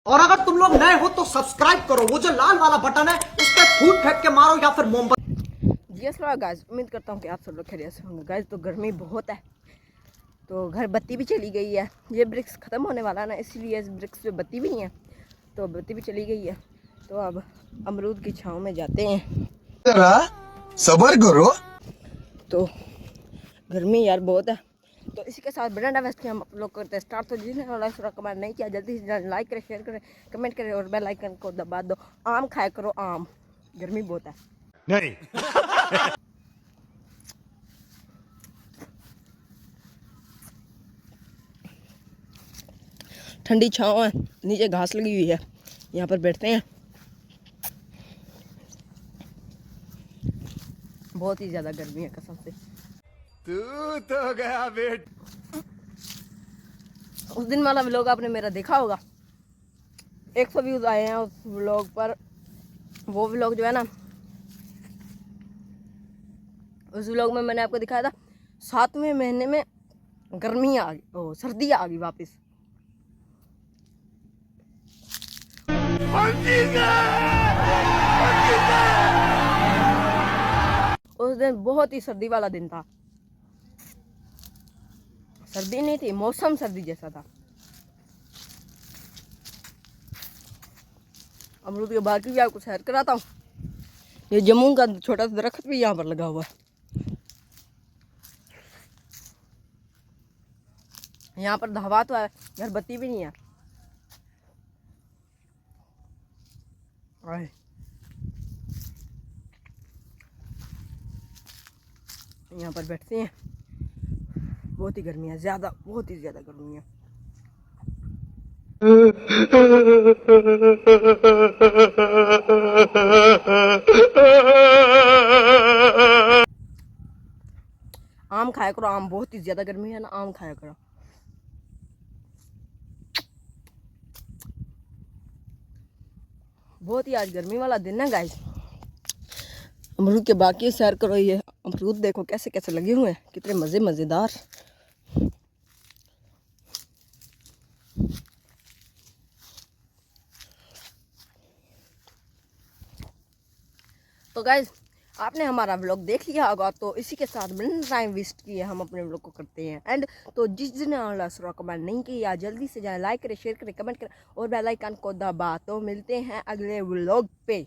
और अगर तुम लोग नए हो तो सब्सक्राइब करो, वो जो लाल वाला बटन है उस पर फूट फेंक के मारो या फिर मोमबत्ती। जी अस्सलाम गाइस, उम्मीद करता हूँ कि आप सब लोग खैरियत से होंगे। गाइस तो गर्मी बहुत है, तो घर बत्ती भी चली गई है। ये ब्रिक्स ख़त्म होने वाला है ना, इसलिए इस ब्रिक्स पे बत्ती भी नहीं है, तो बत्ती भी चली गई है। तो अब अमरूद की छाँव में जाते हैं। जरा सबर करो। तो गर्मी यार बहुत है। तो इसी के साथ बरांडा वेस्ट के हम आप लोग करते हैं स्टार्ट। तो जिन्होंने लाइक कमेंट नहीं किया जल्दी से लाइक करें, शेयर करें, कमेंट करें और बेल आइकन को दबा दो। आम खाया करो, आम, गर्मी बहुत है। नहीं। ठंडी छाँव है, नीचे घास लगी हुई है, यहाँ पर बैठते हैं। बहुत ही ज़्यादा गर्मी है कसम से। तू तो गया बेट। उस दिन वाला व्लॉग आपने मेरा देखा होगा, 100 व्यूज़ आए हैं उस व्लॉग पर। वो व्लॉग जो है ना, उस व्लॉग में मैंने आपको दिखाया था 7वें महीने में गर्मी आ गई, ओ सर्दी आ गई वापस। उस दिन बहुत ही सर्दी वाला दिन था। सर्दी नहीं थी, मौसम सर्दी जैसा था। अमरूद के बाग की भी आपको सैर कराता हूँ। ये जम्मू का छोटा सा दरख्त भी यहाँ पर लगा हुआ है। यहाँ पर हवा तो है, घर बत्ती भी नहीं है। आए। यहाँ पर बैठते हैं, बहुत ही गर्मी है, ज़्यादा, बहुत ही ज़्यादा गर्मी है। आम खाया करो, आम, बहुत ही ज़्यादा गर्मी है ना, आम खाया करो। बहुत ही आज गर्मी वाला दिन है गाइस। अमरूद के बाकी सैर करो, ये अमरूद देखो कैसे कैसे लगे हुए हैं, कितने मज़ेदार। तो गाइस आपने हमारा व्लॉग देख लिया होगा, तो इसी के साथ बिना टाइम वेस्ट किए हम अपने व्लॉग को करते हैं एंड। तो जिसने कमेंट नहीं किया जल्दी से जाए, लाइक करें, शेयर करें, कमेंट करें और बेल आइकन को दबा। तो मिलते हैं अगले व्लॉग पे।